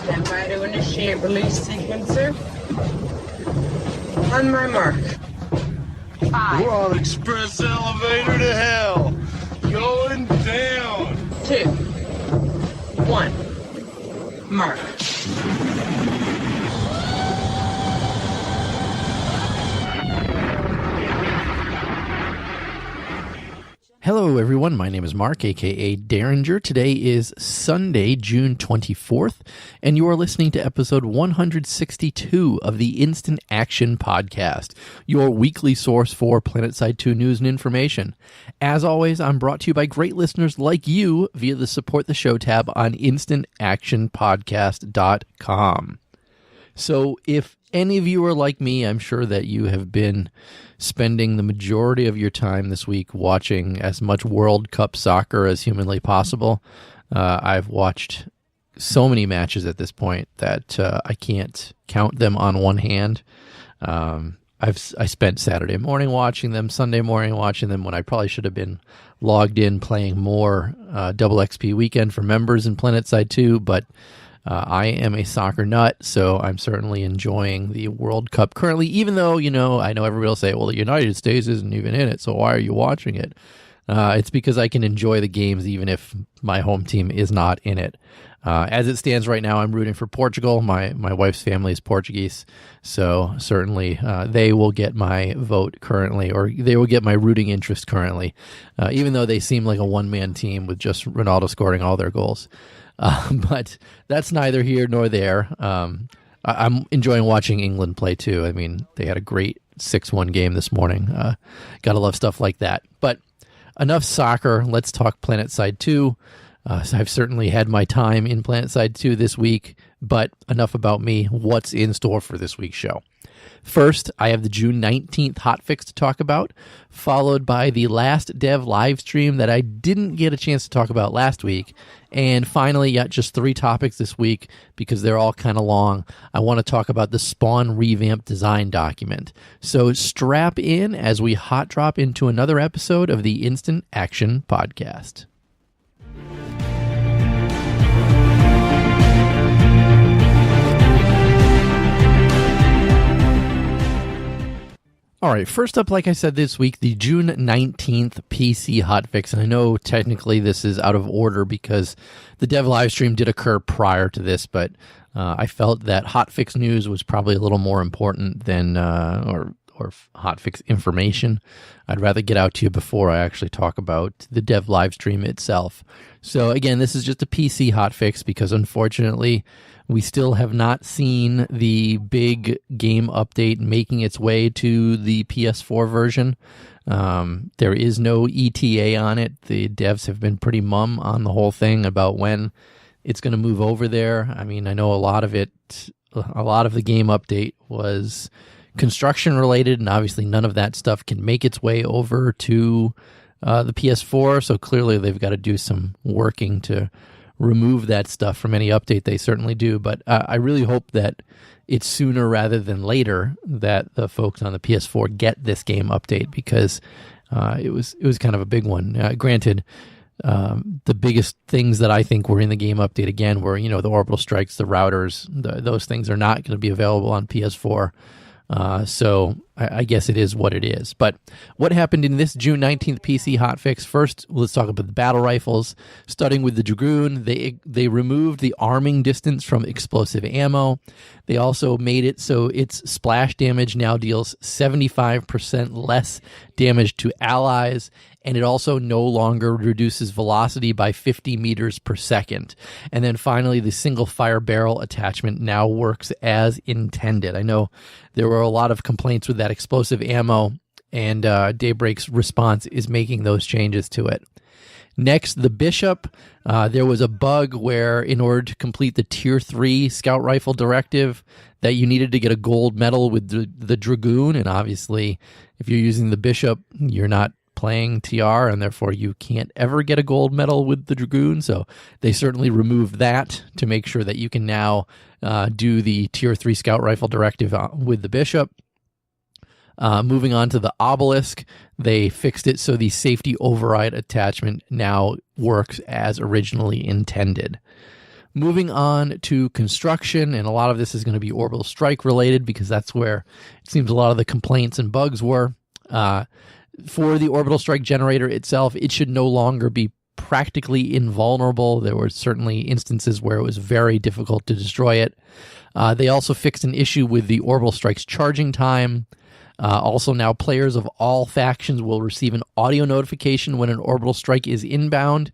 Stand by to initiate release sequencer. On my mark. 5. We're on express elevator to hell. Going down. 2. 1. Mark. Hello everyone, my name is Mark, aka Derringer. Today is Sunday, June 24th, and you are listening to episode 162 of the Instant Action Podcast, your weekly source for Planetside 2 news and information. As always, I'm brought to you by great listeners like you via the Support the Show tab on instantactionpodcast.com. So if any of you are like me, I'm sure that you have been spending the majority of your time this week watching as much World Cup soccer as humanly possible. I've watched so many matches at this point that I can't count them on one hand. I spent Saturday morning watching them, Sunday morning watching them, when I probably should have been logged in playing more Double XP Weekend for members in Planetside 2, but I am a soccer nut, so I'm certainly enjoying the World Cup currently, even though, I know everybody will say, well, the United States isn't even in it, so why are you watching it? It's because I can enjoy the games even if my home team is not in it. As it stands right now, I'm rooting for Portugal. My wife's family is Portuguese, so certainly they will get my vote currently, or they will get my rooting interest currently, even though they seem like a one-man team with just Ronaldo scoring all their goals. But that's neither here nor there. I'm enjoying watching England play too. I mean, they had a great 6-1 game this morning. Gotta love stuff like that. But enough soccer. Let's talk Planetside 2. So I've certainly had my time in Planetside 2 this week, but enough about me. What's in store for this week's show? First, I have the June 19th hotfix to talk about, followed by the last dev live stream that I didn't get a chance to talk about last week. And finally, just 3 topics this week because they're all kind of long. I want to talk about the Spawn Revamp Design Document. So strap in as we hot drop into another episode of the Instant Action Podcast. All right, first up, like I said this week, the June 19th PC hotfix. And I know technically this is out of order because the dev live stream did occur prior to this, but I felt that hotfix news was probably a little more important than, or hotfix information. I'd rather get out to you before I actually talk about the dev live stream itself. So again, this is just a PC hotfix because unfortunately, we still have not seen the big game update making its way to the PS4 version. There is no ETA on it. The devs have been pretty mum on the whole thing about when it's going to move over there. I mean, I know a lot of the game update was construction related, and obviously none of that stuff can make its way over to the PS4. So clearly they've got to do some working to remove that stuff from any update. They certainly do, but I really hope that it's sooner rather than later that the folks on the PS4 get this game update because it was kind of a big one. Granted, the biggest things that I think were in the game update again were the orbital strikes, the routers. Those things are not going to be available on PS4. So I guess it is what it is. But what happened in this June 19th PC hotfix? First, let's talk about the battle rifles. Starting with the Dragoon, they removed the arming distance from explosive ammo. They also made it so its splash damage now deals 75% less damage to allies, and it also no longer reduces velocity by 50 meters per second. And then finally, the single fire barrel attachment now works as intended. I know there were a lot of complaints with that explosive ammo, and Daybreak's response is making those changes to it. Next, the Bishop. There was a bug where in order to complete the Tier 3 Scout Rifle Directive that you needed to get a gold medal with the Dragoon, and obviously if you're using the Bishop, you're not playing TR, and therefore you can't ever get a gold medal with the Dragoon, so they certainly removed that to make sure that you can now do the Tier 3 Scout Rifle Directive with the Bishop. Moving on to the Obelisk, they fixed it so the safety override attachment now works as originally intended. Moving on to construction, and a lot of this is going to be orbital strike related because that's where it seems a lot of the complaints and bugs were. For the orbital strike generator itself, it should no longer be practically invulnerable. There were certainly instances where it was very difficult to destroy it. They also fixed an issue with the orbital strike's charging time. Also now players of all factions will receive an audio notification when an orbital strike is inbound.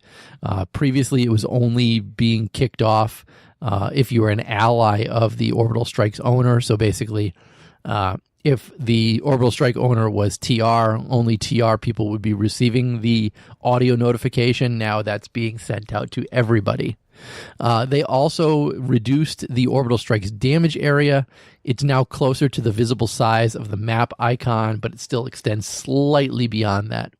Previously, it was only being kicked off if you were an ally of the orbital strike's owner. So basically, if the orbital strike owner was TR, only TR people would be receiving the audio notification. Now that's being sent out to everybody. They also reduced the orbital strike's damage area. It's now closer to the visible size of the map icon, but it still extends slightly beyond that.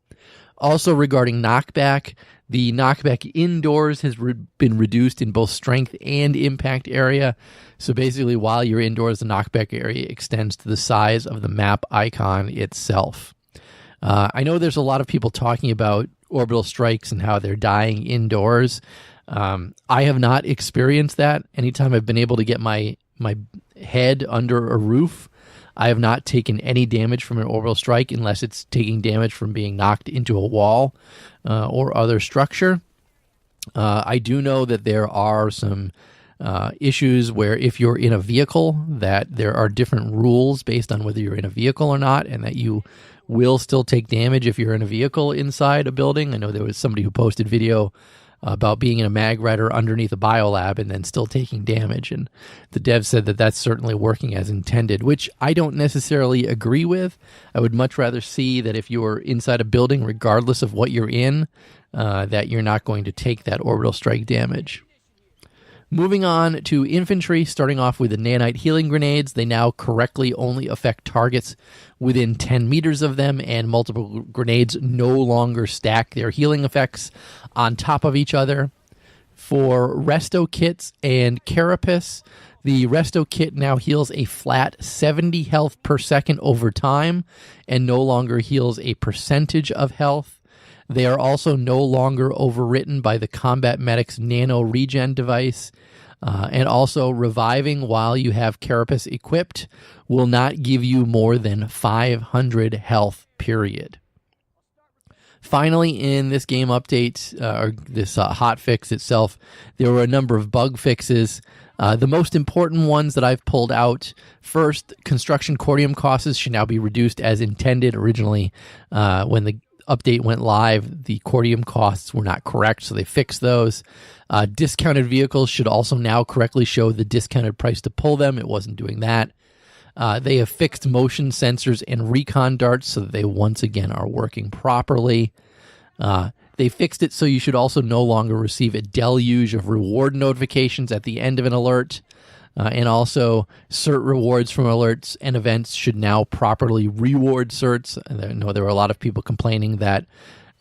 Also regarding knockback, the knockback indoors has been reduced in both strength and impact area. So basically, while you're indoors, the knockback area extends to the size of the map icon itself. I know there's a lot of people talking about orbital strikes and how they're dying indoors. I have not experienced that. Anytime I've been able to get my head under a roof, I have not taken any damage from an orbital strike unless it's taking damage from being knocked into a wall or other structure. I do know that there are some issues where if you're in a vehicle, that there are different rules based on whether you're in a vehicle or not, and that you will still take damage if you're in a vehicle inside a building. I know there was somebody who posted video about being in a mag rider underneath a biolab and then still taking damage. And the dev said that that's certainly working as intended, which I don't necessarily agree with. I would much rather see that if you're inside a building, regardless of what you're in, that you're not going to take that orbital strike damage. Moving on to infantry, starting off with the nanite healing grenades. They now correctly only affect targets within 10 meters of them, and multiple grenades no longer stack their healing effects on top of each other. For resto kits and carapace, the resto kit now heals a flat 70 health per second over time and no longer heals a percentage of health. They are also no longer overwritten by the combat medic's nano regen device. And also reviving while you have carapace equipped will not give you more than 500 health, period. Finally, in this game update, or this hotfix itself, there were a number of bug fixes. The most important ones that I've pulled out: first, construction cordium costs should now be reduced as intended. Originally, when the update went live, the cordium costs were not correct, so they fixed those. Discounted vehicles should also now correctly show the discounted price to pull them. It wasn't doing that. They have fixed motion sensors and recon darts so that they once again are working properly. They fixed it so you should also no longer receive a deluge of reward notifications at the end of an alert. And also, cert rewards from alerts and events should now properly reward certs. I know there were a lot of people complaining that,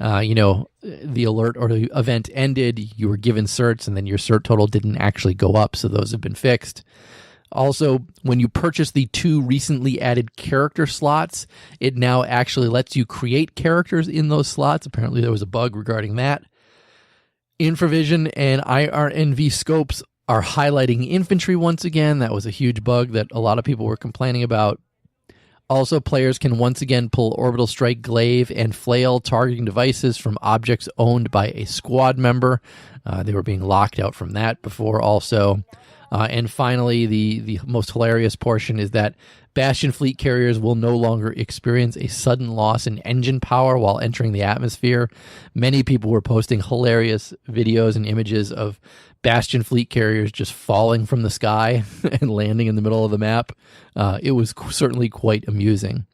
the alert or the event ended, you were given certs, and then your cert total didn't actually go up, so those have been fixed. Also, when you purchase the 2 recently added character slots, it now actually lets you create characters in those slots. Apparently there was a bug regarding that. Infravision and IRNV scopes are highlighting infantry once again. That was a huge bug that a lot of people were complaining about. Also, players can once again pull orbital strike, glaive, and flail targeting devices from objects owned by a squad member. They were being locked out from that before also. And finally, the most hilarious portion is that Bastion fleet carriers will no longer experience a sudden loss in engine power while entering the atmosphere. Many people were posting hilarious videos and images of Bastion fleet carriers just falling from the sky and landing in the middle of the map. It was certainly quite amusing.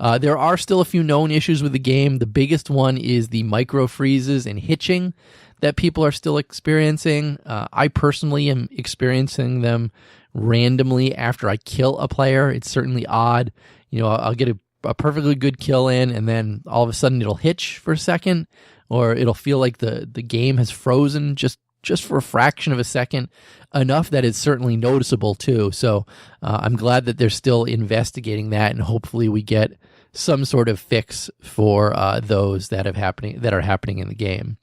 There are still a few known issues with the game. The biggest one is the micro freezes and hitching that people are still experiencing. I personally am experiencing them randomly after I kill a player. It's certainly odd. I'll get a perfectly good kill in, and then all of a sudden it'll hitch for a second, or it'll feel like the game has frozen just for a fraction of a second, enough that it's certainly noticeable too. So I'm glad that they're still investigating that, and hopefully we get some sort of fix for those that are happening in the game.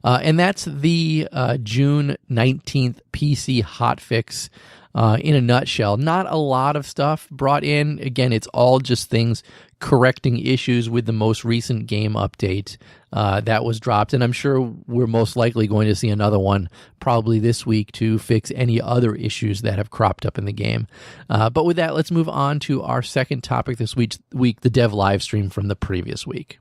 And that's the June 19th PC hotfix in a nutshell. Not a lot of stuff brought in. Again, it's all just things correcting issues with the most recent game update that was dropped. And I'm sure we're most likely going to see another one probably this week to fix any other issues that have cropped up in the game. But with that, let's move on to our second topic this week, the dev live stream from the previous week.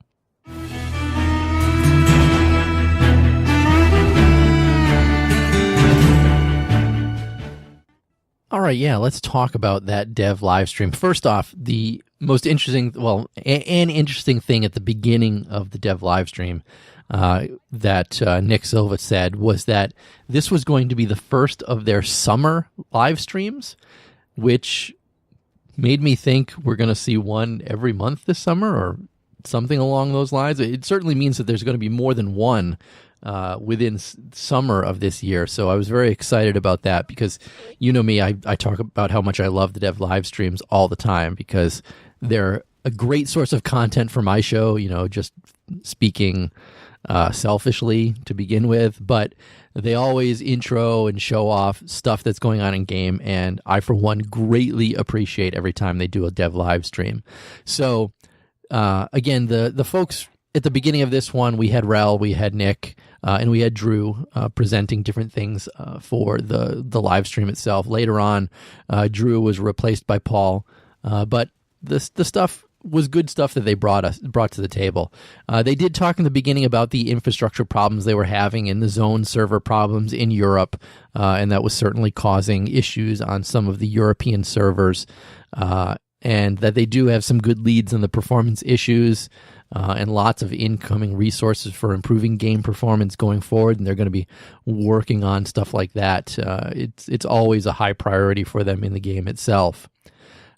All right, yeah, let's talk about that dev live stream. First off, the most interesting, an interesting thing at the beginning of the dev live stream that Nick Silva said was that this was going to be the first of their summer live streams, which made me think we're going to see one every month this summer or something along those lines. It certainly means that there's going to be more than one within summer of this year. So I was very excited about that because, you know me, I talk about how much I love the dev live streams all the time because they're a great source of content for my show, just speaking selfishly to begin with, but they always intro and show off stuff that's going on in game, and I, for one, greatly appreciate every time they do a dev live stream. So again, the folks at the beginning of this one, we had Rel, we had Nick, and we had Drew presenting different things for the live stream itself. Later on, Drew was replaced by Paul, but the stuff was good stuff that they brought to the table. They did talk in the beginning about the infrastructure problems they were having and the zone server problems in Europe, and that was certainly causing issues on some of the European servers, and that they do have some good leads on the performance issues. And lots of incoming resources for improving game performance going forward, and they're going to be working on stuff like that. It's always a high priority for them in the game itself.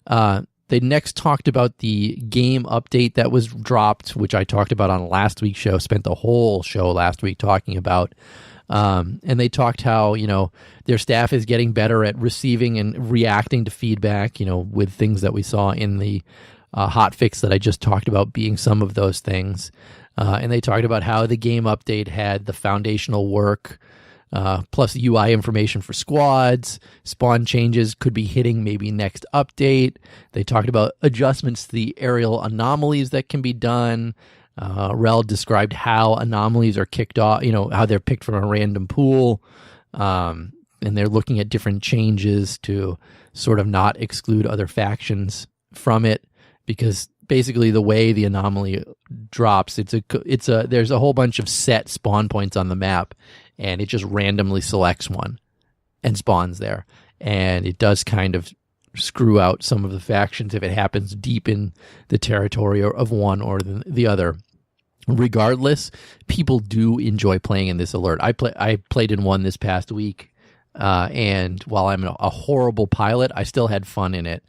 They next talked about the game update that was dropped, which I talked about on last week's show, spent the whole show last week talking about. And they talked how, their staff is getting better at receiving and reacting to feedback, with things that we saw in the hotfix that I just talked about being some of those things. And they talked about how the game update had the foundational work, plus UI information for squads. Spawn changes could be hitting maybe next update. They talked about adjustments to the aerial anomalies that can be done. Rel described how anomalies are kicked off, how they're picked from a random pool. And they're looking at different changes to sort of not exclude other factions from it. Because basically the way the anomaly drops, there's a whole bunch of set spawn points on the map, and it just randomly selects one and spawns there. And it does kind of screw out some of the factions if it happens deep in the territory of one or the other. Regardless, people do enjoy playing in this alert. I played in one this past week, and while I'm a horrible pilot, I still had fun in it.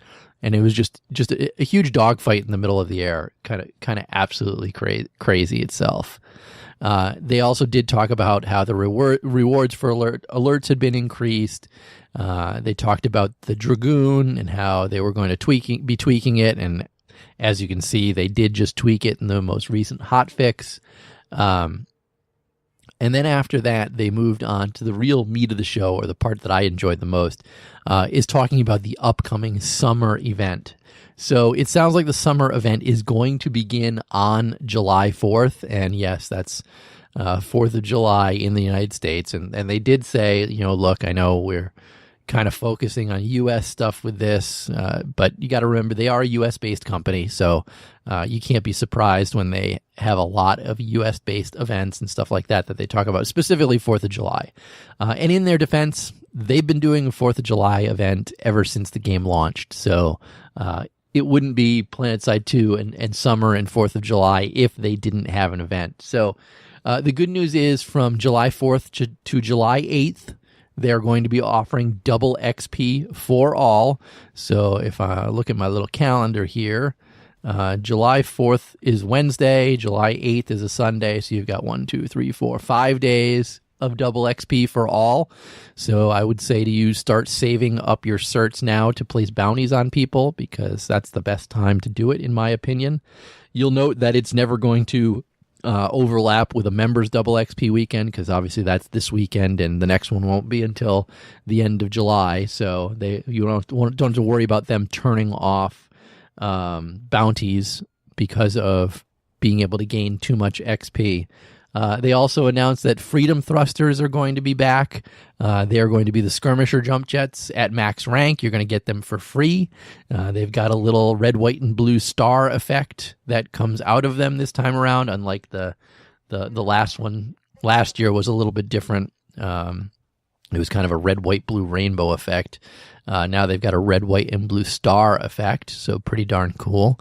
And it was just a huge dogfight in the middle of the air, kind of absolutely crazy itself. They also did talk about how the rewards for alerts had been increased. They talked about the Dragoon and how they were going to be tweaking it. And as you can see, they did just tweak it in the most recent hotfix. And then after that, they moved on to the real meat of the show, or the part that I enjoyed the most, is talking about the upcoming summer event. So it sounds like the summer event is going to begin on July 4th. And yes, that's 4th of July in the United States. And they did say, look, I know we're kind of focusing on U.S. stuff with this, but you got to remember they are a U.S.-based company, so you can't be surprised when they have a lot of U.S.-based events and stuff like that they talk about, specifically 4th of July. And in their defense, they've been doing a 4th of July event ever since the game launched, so it wouldn't be Planetside 2 and Summer and 4th of July if they didn't have an event. So the good news is from July 4th to July 8th, they're going to be offering double XP for all. So if I look at my little calendar here, July 4th is Wednesday, July 8th is a Sunday. So you've got 5 days of double XP for all. So I would say to you, start saving up your certs now to place bounties on people, because that's the best time to do it, in my opinion. You'll note that it's never going to overlap with a members double XP weekend, because obviously that's this weekend, and the next one won't be until the end of July. So you don't have to worry about them turning off bounties because of being able to gain too much XP. They also announced that Freedom Thrusters are going to be back. They are going to be the skirmisher jump jets at max rank. You're going to get them for free. They've got a little red, white, and blue star effect that comes out of them this time around, unlike the last one. Last year was a little bit different. It was kind of a red, white, blue rainbow effect. Now they've got a red, white, and blue star effect, so pretty darn cool.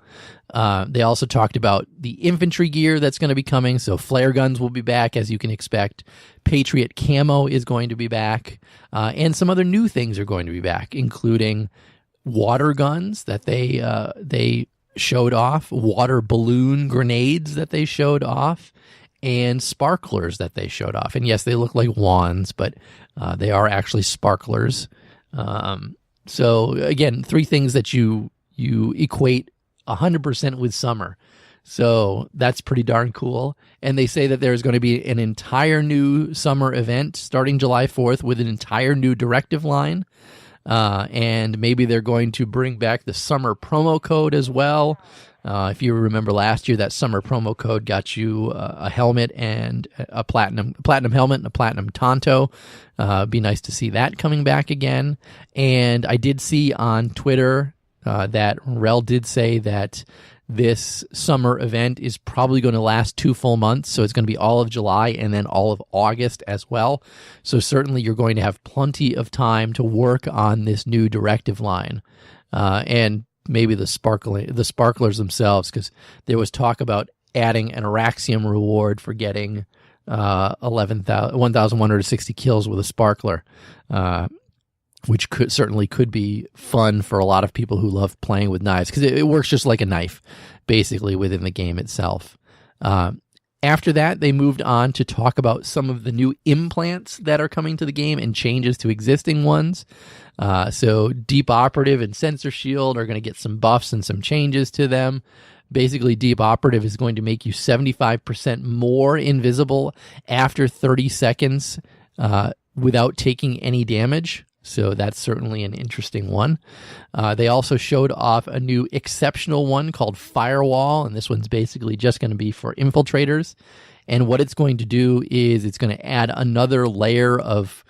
They also talked about the infantry gear that's going to be coming. So flare guns will be back, as you can expect. Patriot camo is going to be back. And some other new things are going to be back, including water guns that they showed off, water balloon grenades that they showed off, and sparklers that they showed off. And yes, they look like wands, but they are actually sparklers. So again, 3 things that you equate 100% with summer. So that's pretty darn cool. And they say that there's going to be an entire new summer event starting July 4th with an entire new directive line. And maybe they're going to bring back the summer promo code as well. If you remember last year, that summer promo code got you a helmet and a platinum helmet and a platinum Tonto. Be nice to see that coming back again. And I did see on Twitter that Rel did say that this summer event is probably going to last 2 full months. So it's going to be all of July and then all of August as well. So certainly you're going to have plenty of time to work on this new directive line. And maybe the sparklers themselves, because there was talk about adding an Araxium reward for getting 1,160 kills with a sparkler, which could be fun for a lot of people who love playing with knives, because it works just like a knife, basically, within the game itself. After that, they moved on to talk about some of the new implants that are coming to the game and changes to existing ones. So Deep Operative and Sensor Shield are going to get some buffs and some changes to them. Basically, Deep Operative is going to make you 75% more invisible after 30 seconds without taking any damage. So that's certainly an interesting one. They also showed off a new exceptional one called Firewall, and this one's basically just going to be for infiltrators. And what it's going to do is it's going to add another layer of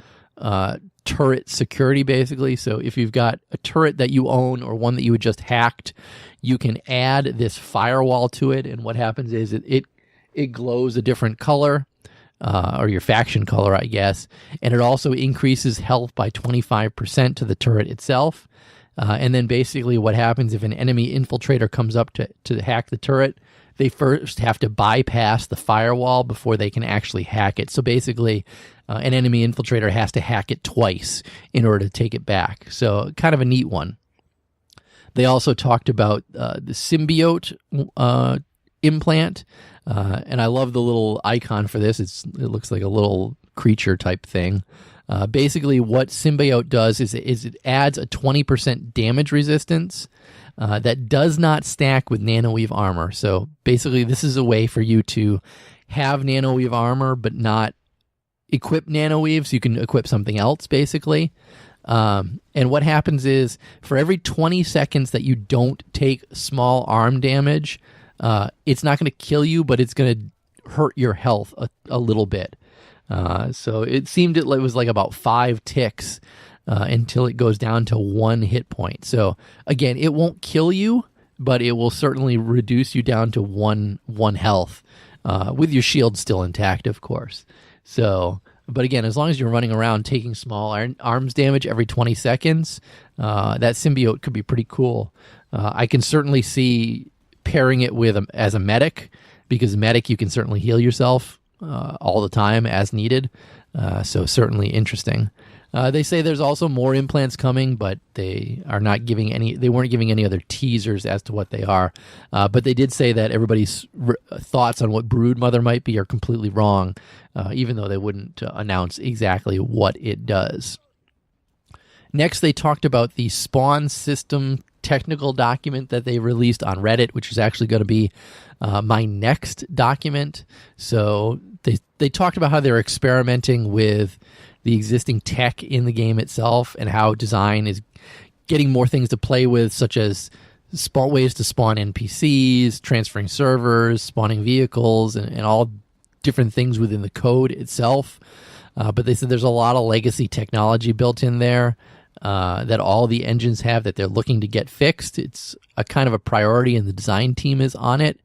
turret security, basically. So if you've got a turret that you own or one that you had just hacked, you can add this firewall to it, and what happens is it glows a different color. Or your faction color, I guess. And it also increases health by 25% to the turret itself. And then basically what happens if an enemy infiltrator comes up to hack the turret, they first have to bypass the firewall before they can actually hack it. So basically, an enemy infiltrator has to hack it twice in order to take it back. So kind of a neat one. They also talked about the symbiote implant. And I love the little icon for this. It looks like a little creature type thing. Basically, what Symbiote does is it adds a 20% damage resistance that does not stack with Nanoweave armor. So basically, this is a way for you to have Nanoweave armor but not equip Nanoweave, so you can equip something else, basically. And what happens is, for every 20 seconds that you don't take small arm damage, it's not going to kill you, but it's going to hurt your health a little bit. So it seemed it was like about 5 ticks until it goes down to 1 hit point. So again, it won't kill you, but it will certainly reduce you down to one health, with your shield still intact, of course. So, but again, as long as you're running around taking small arms damage every 20 seconds, that symbiote could be pretty cool. I can certainly see pairing it with as a medic, because medic, you can certainly heal yourself all the time as needed. So certainly interesting. They say there's also more implants coming, but they are not giving any. They weren't giving any other teasers as to what they are. But they did say that everybody's thoughts on what Broodmother might be are completely wrong, even though they wouldn't announce exactly what it does. Next, they talked about the Spawn system technical document that they released on Reddit, which is actually going to be my next document. So they talked about how they're experimenting with the existing tech in the game itself and how design is getting more things to play with, such as ways to spawn NPCs, transferring servers, spawning vehicles, and all different things within the code itself. But they said there's a lot of legacy technology built in there that all the engines have that they're looking to get fixed. It's a kind of a priority, and the design team is on it.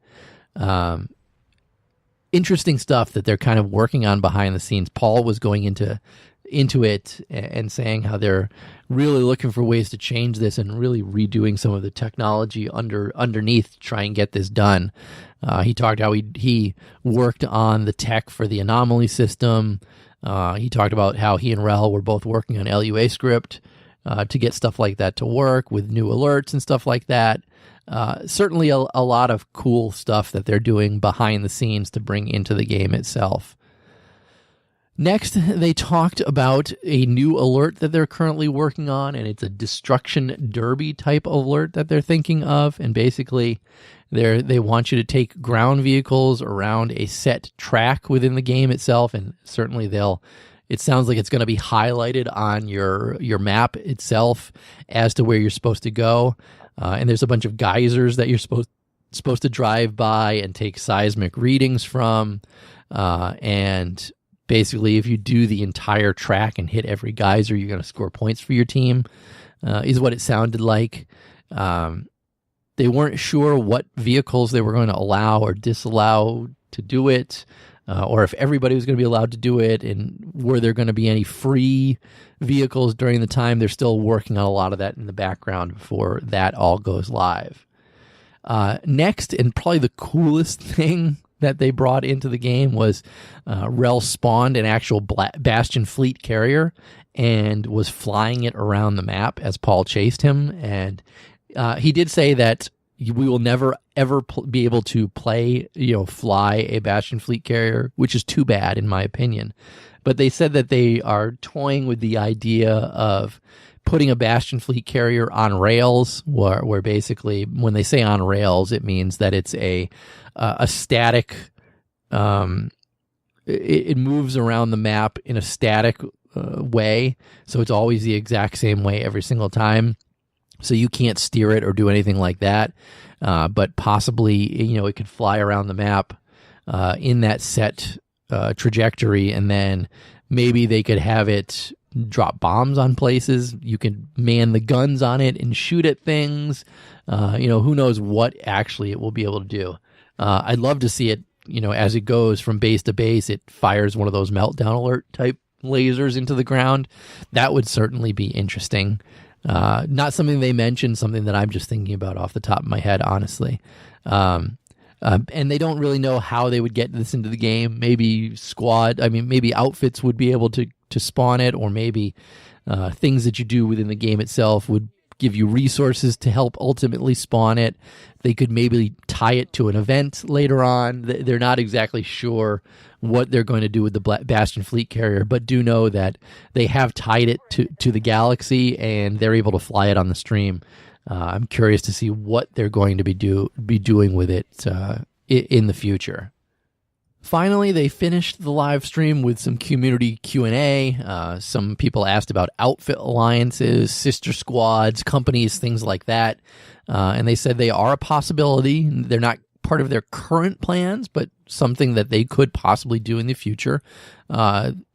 Interesting stuff that they're kind of working on behind the scenes. Paul was going into it and saying how they're really looking for ways to change this and really redoing some of the technology underneath to try and get this done. He talked how he worked on the tech for the anomaly system. He talked about how he and Rel were both working on LUA script to get stuff like that to work with new alerts and stuff like that. Certainly a lot of cool stuff that they're doing behind the scenes to bring into the game itself. Next, they talked about a new alert that they're currently working on, and it's a destruction derby type alert that they're thinking of. And basically, they want you to take ground vehicles around a set track within the game itself, and certainly it sounds like it's going to be highlighted on your map itself as to where you're supposed to go. And there's a bunch of geysers that you're supposed to drive by and take seismic readings from. And basically, if you do the entire track and hit every geyser, you're going to score points for your team, is what it sounded like. They weren't sure what vehicles they were going to allow or disallow to do it, or if everybody was going to be allowed to do it, and were there going to be any free vehicles during the time. They're still working on a lot of that in the background before that all goes live. Next, and probably the coolest thing that they brought into the game was Rel spawned an actual Bastion fleet carrier and was flying it around the map as Paul chased him. And he did say that we will never ever be able to fly a Bastion fleet carrier, which is too bad in my opinion. But they said that they are toying with the idea of putting a Bastion fleet carrier on rails, where basically when they say on rails, it means that it's a static. It moves around the map in a static way, so it's always the exact same way every single time. So you can't steer it or do anything like that. But possibly, it could fly around the map in that set trajectory, and then maybe they could have it drop bombs on places. You can man the guns on it and shoot at things. Who knows what actually it will be able to do. I'd love to see it, as it goes from base to base, it fires one of those meltdown alert type lasers into the ground. That would certainly be interesting. Not something they mentioned, something that I'm just thinking about off the top of my head, honestly. And they don't really know how they would get this into the game. Maybe maybe outfits would be able to spawn it, or maybe things that you do within the game itself would give you resources to help ultimately spawn it. They could maybe tie it to an event later on. They're not exactly sure what they're going to do with the Bastion fleet carrier, but do know that they have tied it to the galaxy, and they're able to fly it on the stream. I'm curious to see what they're going to be doing with it in the future. Finally, they finished the live stream with some community Q&A. Some people asked about outfit alliances, sister squads, companies, things like that. And they said they are a possibility. They're not part of their current plans, but something that they could possibly do in the future.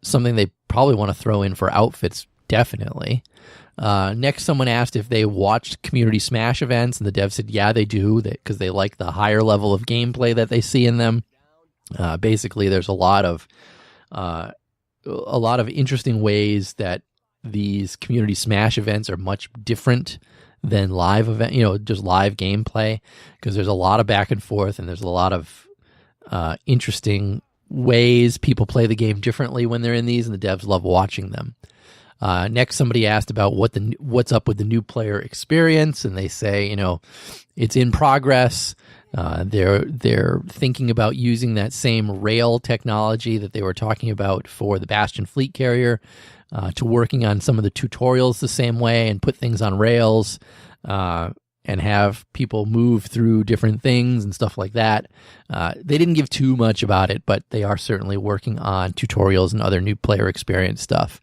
Something they probably want to throw in for outfits, definitely. Next, someone asked if they watched community Smash events, and the dev said, yeah, they do, because they like the higher level of gameplay that they see in them. Basically, there's a lot of interesting ways that these community Smash events are much different than live event, just live gameplay, because there's a lot of back and forth, and there's a lot of interesting ways people play the game differently when they're in these, and the devs love watching them. Next, somebody asked about what's up with the new player experience, and they say, it's in progress. They're thinking about using that same rail technology that they were talking about for the Bastion fleet carrier, to working on some of the tutorials the same way and put things on rails, and have people move through different things and stuff like that. They didn't give too much about it, but they are certainly working on tutorials and other new player experience stuff.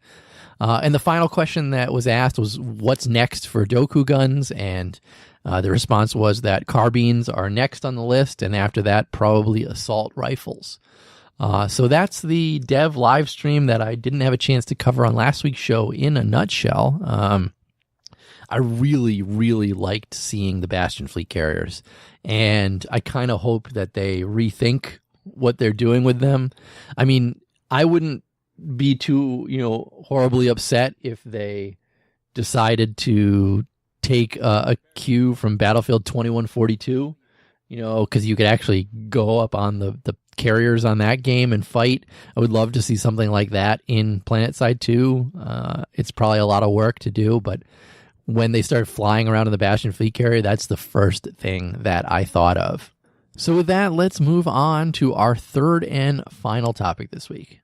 And the final question that was asked was, what's next for Doku guns? And the response was that carbines are next on the list, and after that, probably assault rifles. So that's the dev live stream that I didn't have a chance to cover on last week's show in a nutshell. I really, really liked seeing the Bastion fleet carriers, and I kind of hope that they rethink what they're doing with them. I mean, I wouldn't be too, horribly upset if they decided to take a cue from Battlefield 2142, because you could actually go up on the carriers on that game and fight. I would love to see something like that in Planetside 2. It's probably a lot of work to do, but when they started flying around in the Bastion fleet carrier, that's the first thing that I thought of. So with that, let's move on to our third and final topic this week.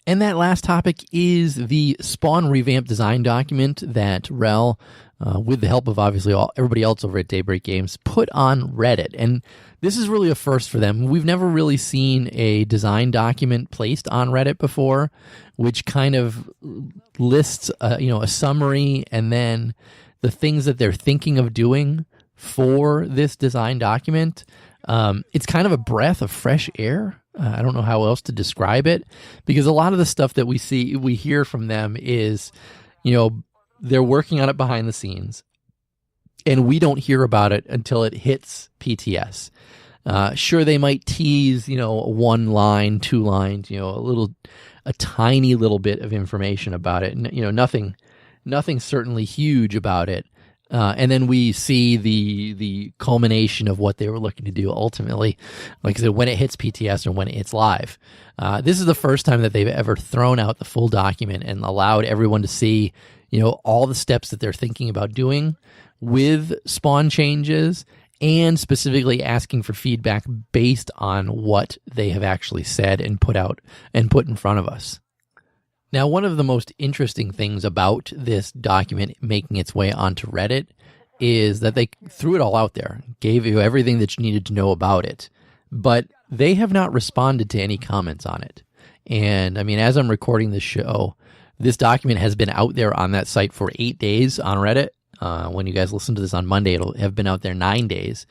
And that last topic is the Spawn Revamp design document that Rel, with the help of obviously everybody else over at Daybreak Games, put on Reddit. And this is really a first for them. We've never really seen a design document placed on Reddit before, which kind of lists a summary and then the things that they're thinking of doing for this design document. It's kind of a breath of fresh air. I don't know how else to describe it, because a lot of the stuff that we hear from them is, they're working on it behind the scenes, and we don't hear about it until it hits PTS. Sure, they might tease, one line, 2 lines, a tiny little bit of information about it. Nothing certainly huge about it. And then we see the culmination of what they were looking to do ultimately, like I said, when it hits PTS or when it hits live. This is the first time that they've ever thrown out the full document and allowed everyone to see, all the steps that they're thinking about doing with spawn changes, and specifically asking for feedback based on what they have actually said and put out and put in front of us. Now, one of the most interesting things about this document making its way onto Reddit is that they threw it all out there, gave you everything that you needed to know about it, but they have not responded to any comments on it. And I mean, as I'm recording this show, this document has been out there on that site for 8 days on Reddit. When you guys listen to this on Monday, it'll have been out there 9 days.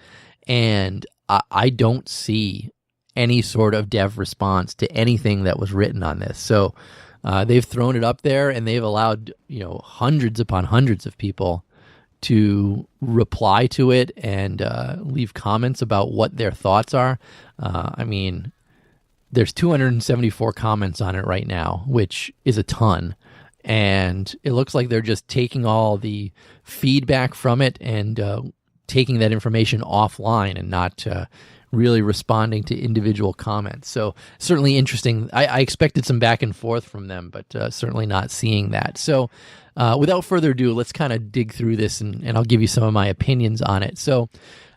And I don't see any sort of dev response to anything that was written on this. So they've thrown it up there, and they've allowed, hundreds upon hundreds of people to reply to it and leave comments about what their thoughts are. I mean, there's 274 comments on it right now, which is a ton. And it looks like they're just taking all the feedback from it and taking that information offline and not really responding to individual comments. So certainly interesting. I expected some back and forth from them, but certainly not seeing that. So without further ado, let's kind of dig through this and I'll give you some of my opinions on it. So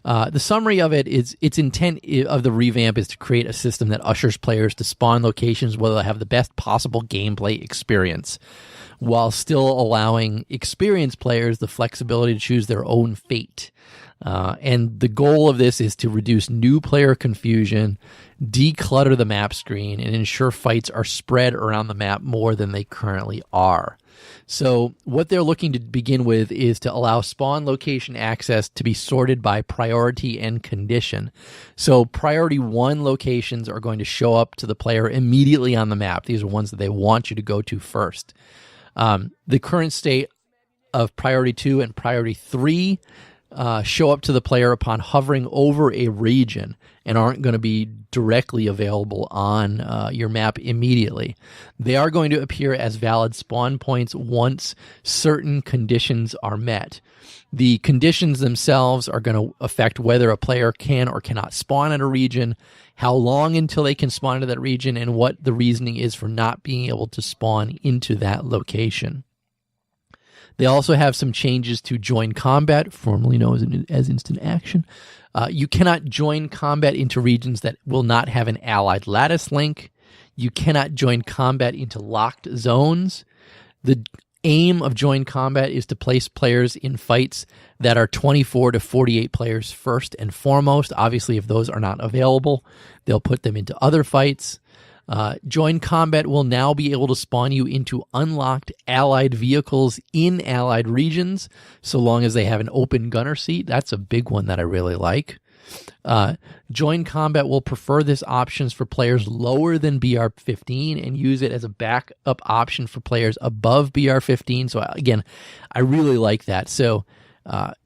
the summary of it is its intent of the revamp is to create a system that ushers players to spawn locations where they'll have the best possible gameplay experience, while still allowing experienced players the flexibility to choose their own fate. And the goal of this is to reduce new player confusion, declutter the map screen, and ensure fights are spread around the map more than they currently are. So what they're looking to begin with is to allow spawn location access to be sorted by priority and condition. So priority 1 locations are going to show up to the player immediately on the map. These are ones that they want you to go to first. The current state of priority 2 and priority 3 show up to the player upon hovering over a region and aren't going to be directly available on your map immediately. They are going to appear as valid spawn points once certain conditions are met. The conditions themselves are going to affect whether a player can or cannot spawn at a region, how long until they can spawn into that region, and what the reasoning is for not being able to spawn into that location. They also have some changes to join combat, formerly known as instant action. You cannot join combat into regions that will not have an allied lattice link. You cannot join combat into locked zones. The aim of join combat is to place players in fights that are 24 to 48 players first and foremost. Obviously, if those are not available, they'll put them into other fights. Join combat will now be able to spawn you into unlocked allied vehicles in allied regions, so long as they have an open gunner seat. That's a big one that I really like. Join combat will prefer this options for players lower than BR15 and use it as a backup option for players above BR15. So again, I really like that. So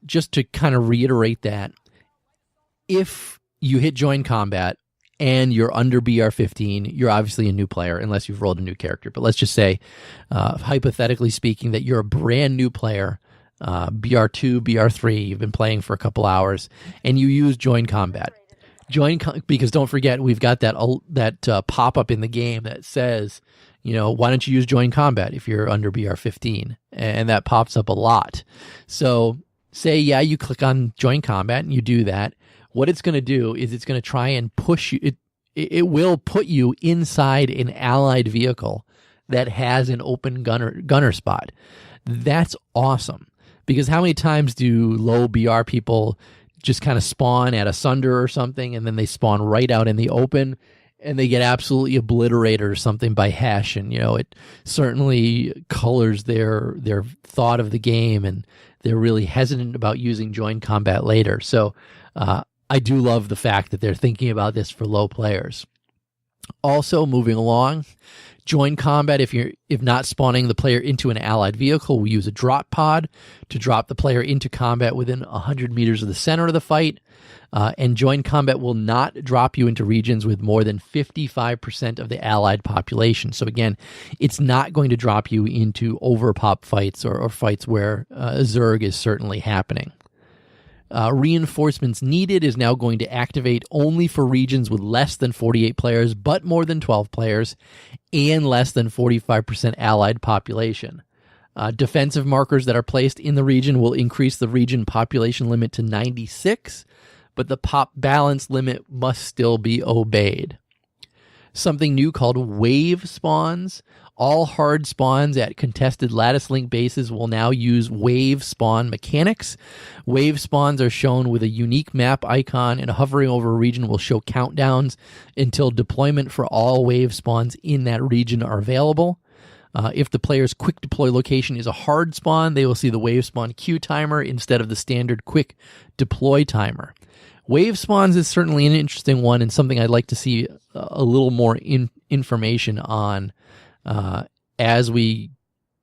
just to kind of reiterate that, if you hit join combat and you're under BR15, you're obviously a new player unless you've rolled a new character. But let's just say, hypothetically speaking, that you're a brand new player, BR2, BR3, you've been playing for a couple hours, and you use join combat. Because don't forget, we've got that pop-up in the game that says, why don't you use join combat if you're under BR15? And that pops up a lot. So say, you click on join combat and you do that. What it's going to do is it's going to try and push you. It will put you inside an allied vehicle that has an open gunner spot. That's awesome. Because how many times do low BR people just kind of spawn at a sunder or something, and then they spawn right out in the open, and they get absolutely obliterated or something by Hesh, and it certainly colors their thought of the game, and they're really hesitant about using join combat later. So I do love the fact that they're thinking about this for low players. Also, moving along, join combat, if not spawning the player into an allied vehicle, we use a drop pod to drop the player into combat within 100 meters of the center of the fight. And join combat will not drop you into regions with more than 55% of the allied population. So again, it's not going to drop you into overpop fights or fights where Zerg is certainly happening. Reinforcements needed is now going to activate only for regions with less than 48 players, but more than 12 players, and less than 45% allied population. Defensive markers that are placed in the region will increase the region population limit to 96, but the pop balance limit must still be obeyed. Something new called wave spawns. All hard spawns at contested lattice link bases will now use wave spawn mechanics. Wave spawns are shown with a unique map icon, and hovering over a region will show countdowns until deployment for all wave spawns in that region are available. If the player's quick deploy location is a hard spawn, they will see the wave spawn queue timer instead of the standard quick deploy timer. Wave spawns is certainly an interesting one, and something I'd like to see a little more information on as we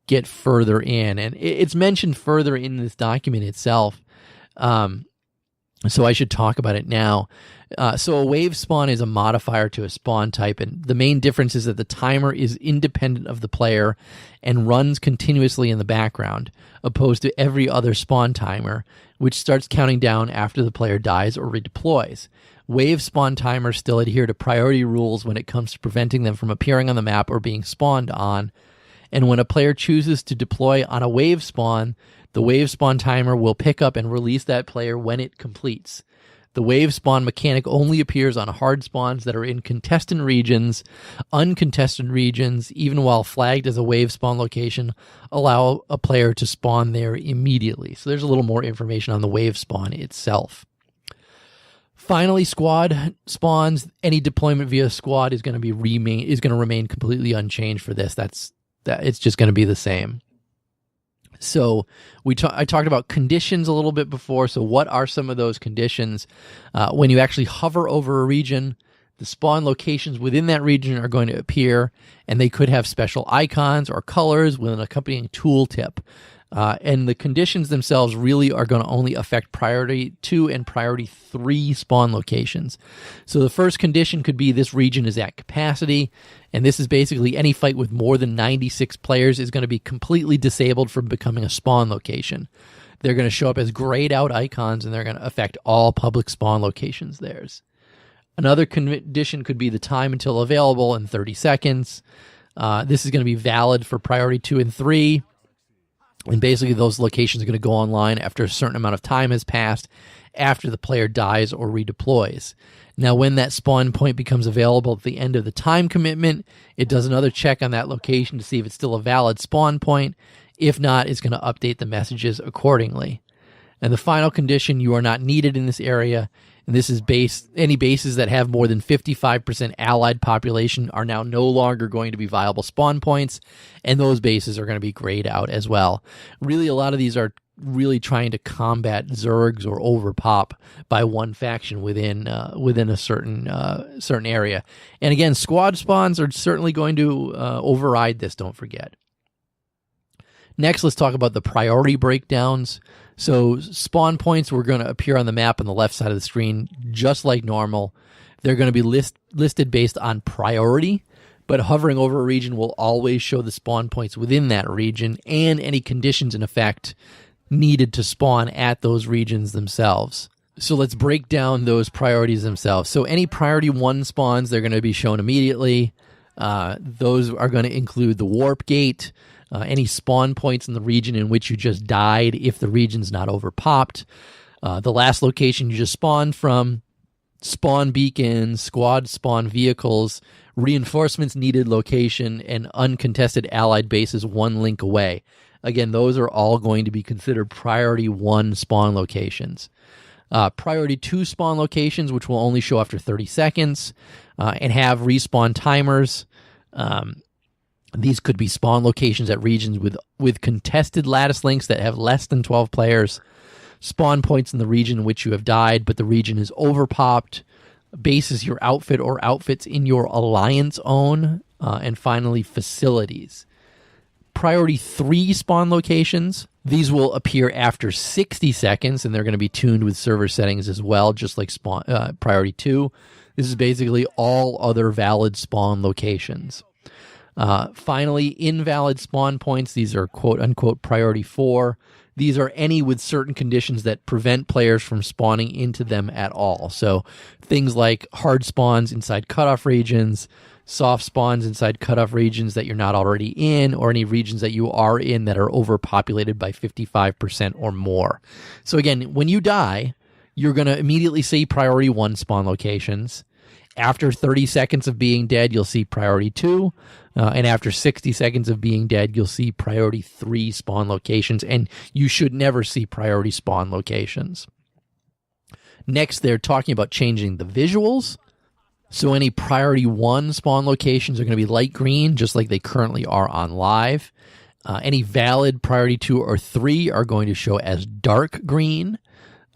get further in. And it's mentioned further in this document itself, so I should talk about it now. So a wave spawn is a modifier to a spawn type, and the main difference is that the timer is independent of the player and runs continuously in the background, opposed to every other spawn timer, which starts counting down after the player dies or redeploys. Wave spawn timers still adhere to priority rules when it comes to preventing them from appearing on the map or being spawned on. And when a player chooses to deploy on a wave spawn, the wave spawn timer will pick up and release that player when it completes. The wave spawn mechanic only appears on hard spawns that are in contested regions. Uncontested regions, even while flagged as a wave spawn location, allow a player to spawn there immediately. So there's a little more information on the wave spawn itself. Finally, squad spawns. Any deployment via squad is going to remain completely unchanged for this. It's just going to be the same. So I talked about conditions a little bit before. So what are some of those conditions? When you actually hover over a region, the spawn locations within that region are going to appear, and they could have special icons or colors with an accompanying tooltip. And the conditions themselves really are going to only affect priority 2 and priority 3 spawn locations. So the first condition could be this region is at capacity, and this is basically any fight with more than 96 players is going to be completely disabled from becoming a spawn location. They're going to show up as grayed out icons, and they're going to affect all public spawn locations theirs. Another condition could be the time until available in 30 seconds. This is going to be valid for priority 2 and 3. And basically those locations are going to go online after a certain amount of time has passed after the player dies or redeploys. Now, when that spawn point becomes available at the end of the time commitment, it does another check on that location to see if it's still a valid spawn point. If not, it's going to update the messages accordingly. And the final condition, you are not needed in this area. And this is any bases that have more than 55% allied population are now no longer going to be viable spawn points, and those bases are going to be grayed out as well. Really, a lot of these are really trying to combat Zergs or overpop by one faction within a certain area. And again, squad spawns are certainly going to override this, don't forget. Next, let's talk about the priority breakdowns. So spawn points were going to appear on the map on the left side of the screen, just like normal. They're going to be listed based on priority, but hovering over a region will always show the spawn points within that region and any conditions in effect needed to spawn at those regions themselves. So let's break down those priorities themselves. So any priority 1 spawns, they're going to be shown immediately. Those are going to include the warp gate, any spawn points in the region in which you just died if the region's not overpopped, the last location you just spawned from, spawn beacons, squad spawn vehicles, reinforcements needed location, and uncontested allied bases 1 link away. Again, those are all going to be considered priority 1 spawn locations. Priority 2 spawn locations, which will only show after 30 seconds, and have respawn timers. These could be spawn locations at regions with contested lattice links that have less than 12 players, spawn points in the region in which you have died, but the region is overpopped, bases your outfit or outfits in your alliance own, and finally, facilities. Priority 3 spawn locations, these will appear after 60 seconds, and they're going to be tuned with server settings as well, just like priority 2. This is basically all other valid spawn locations. Finally, invalid spawn points, these are quote-unquote priority 4. These are any with certain conditions that prevent players from spawning into them at all. So things like hard spawns inside cutoff regions, soft spawns inside cutoff regions that you're not already in, or any regions that you are in that are overpopulated by 55% or more. So again, when you die, you're going to immediately see priority 1 spawn locations. After 30 seconds of being dead, you'll see priority 2. And after 60 seconds of being dead, you'll see priority 3 spawn locations. And you should never see priority spawn locations. Next, they're talking about changing the visuals. So any priority 1 spawn locations are going to be light green, just like they currently are on live. Any valid priority 2 or 3 are going to show as dark green.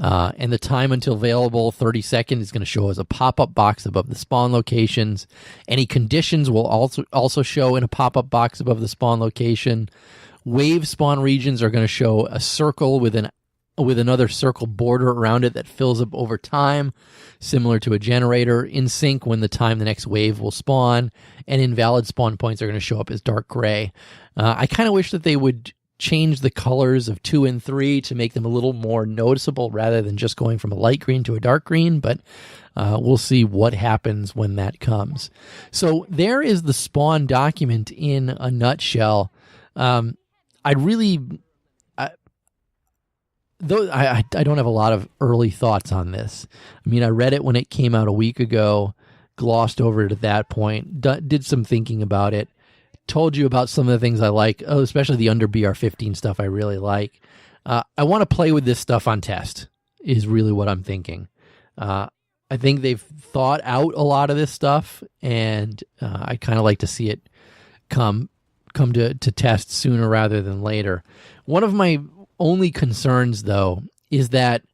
And the time until available, 30 seconds, is going to show as a pop-up box above the spawn locations. Any conditions will also show in a pop-up box above the spawn location. Wave spawn regions are going to show a circle with another circle border around it that fills up over time, similar to a generator, in sync when the time the next wave will spawn. And invalid spawn points are going to show up as dark gray. I kind of wish that they would change the colors of 2 and 3 to make them a little more noticeable rather than just going from a light green to a dark green, but we'll see what happens when that comes. So there is the spawn document in a nutshell. I don't have a lot of early thoughts on this. I mean, I read it when it came out a week ago, glossed over it at that point, did some thinking about it. Told you about some of the things I like, especially the under BR15 stuff I really like. I want to play with this stuff on test, is really what I'm thinking. I think they've thought out a lot of this stuff, and I kind of like to see it come to test sooner rather than later. One of my only concerns, though, is that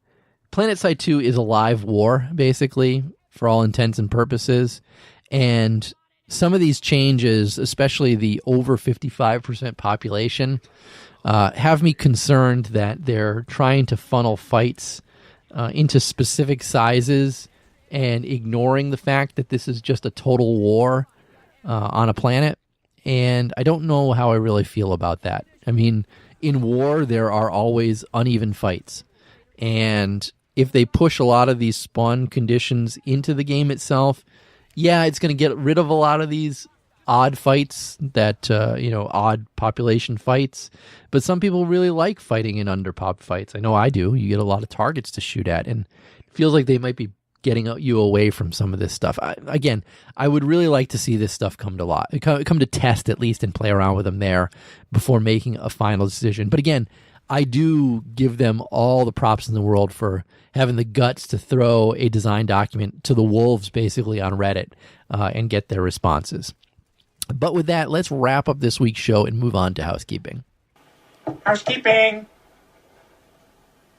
Planetside 2 is a live war, basically, for all intents and purposes, and some of these changes, especially the over 55% population, have me concerned that they're trying to funnel fights into specific sizes and ignoring the fact that this is just a total war on a planet. And I don't know how I really feel about that. I mean, in war, there are always uneven fights. And if they push a lot of these spawn conditions into the game itself, yeah, it's going to get rid of a lot of these odd fights that, odd population fights. But some people really like fighting in underpop fights. I know I do. You get a lot of targets to shoot at, and it feels like they might be getting you away from some of this stuff. I would really like to see this stuff come to test at least and play around with them there before making a final decision. But again, I do give them all the props in the world for having the guts to throw a design document to the wolves basically on Reddit and get their responses. But with that, let's wrap up this week's show and move on to housekeeping. Housekeeping.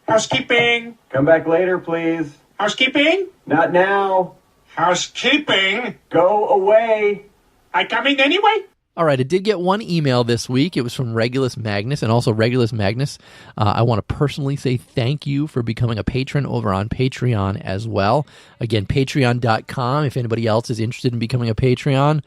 Housekeeping. Come back later, please. Housekeeping. Not now. Housekeeping. Go away. I coming anyway? All right, I did get one email this week. It was from Regulus Magnus, and also Regulus Magnus, I want to personally say thank you for becoming a patron over on Patreon as well. Again, patreon.com, if anybody else is interested in becoming a Patreon.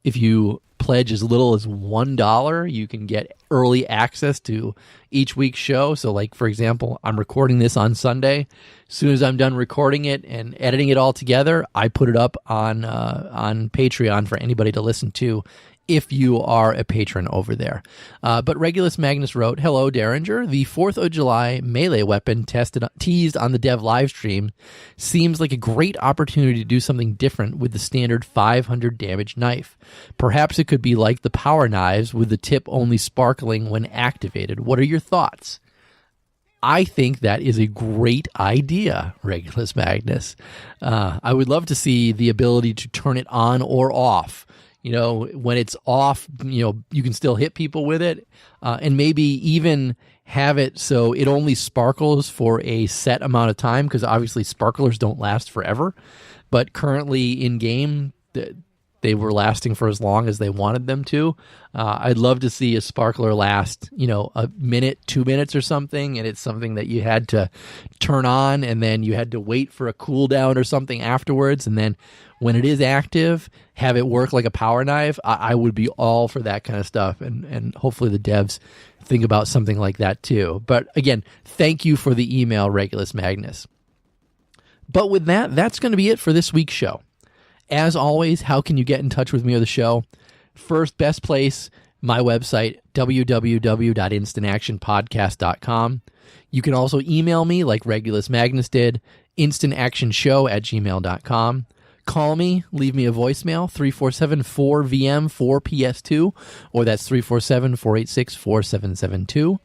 If you pledge as little as $1, you can get early access to each week's show. So, like, for example, I'm recording this on Sunday. As soon as I'm done recording it and editing it all together, I put it up on Patreon for anybody to listen to if you are a patron over there. But Regulus Magnus wrote, "Hello, Derringer. The 4th of July melee weapon teased on the dev live stream seems like a great opportunity to do something different with the standard 500 damage knife. Perhaps it could be like the power knives with the tip only sparkling when activated. What are your thoughts?" I think that is a great idea, Regulus Magnus. I would love to see the ability to turn it on or off. When it's off, you can still hit people with it, and maybe even have it so it only sparkles for a set amount of time, because obviously sparklers don't last forever. But currently in game, they were lasting for as long as they wanted them to. I'd love to see a sparkler last, a minute, 2 minutes or something, and it's something that you had to turn on, and then you had to wait for a cooldown or something afterwards, and then when it is active, have it work like a power knife. I would be all for that kind of stuff, and hopefully the devs think about something like that too. But again, thank you for the email, Regulus Magnus. But with that, that's going to be it for this week's show. As always, how can you get in touch with me or the show? First, best place, my website, www.instantactionpodcast.com. You can also email me like Regulus Magnus did, instantactionshow@gmail.com. Call me, leave me a voicemail, 347-4VM-4PS2, or that's 347-486-4772.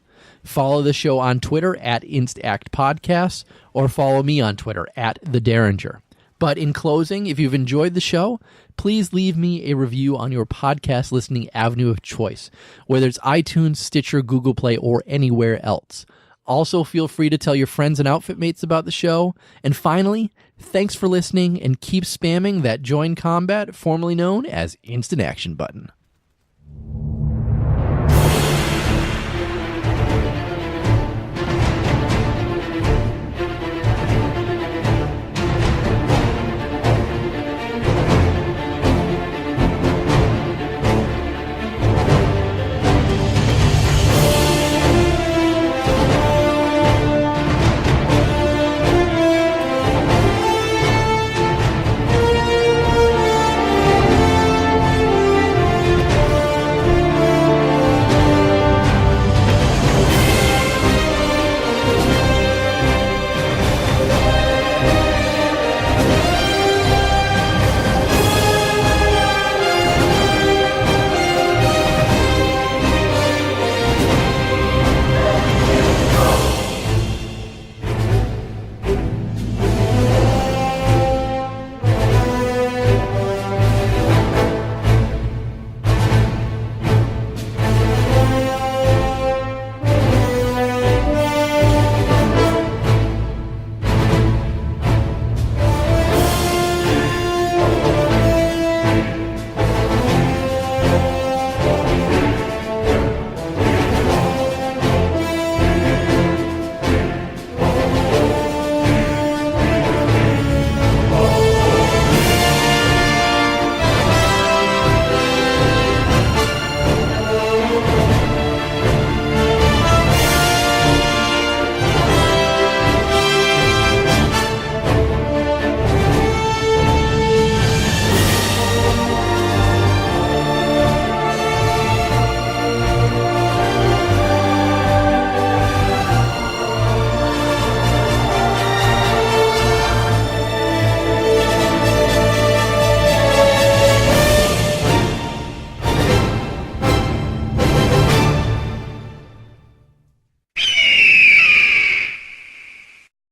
Follow the show on Twitter @InstActPodcast, or follow me on Twitter @TheDerringer. But in closing, if you've enjoyed the show, please leave me a review on your podcast listening avenue of choice, whether it's iTunes, Stitcher, Google Play, or anywhere else. Also, feel free to tell your friends and outfit mates about the show. And finally, thanks for listening, and keep spamming that Join Combat, formerly known as Instant Action button.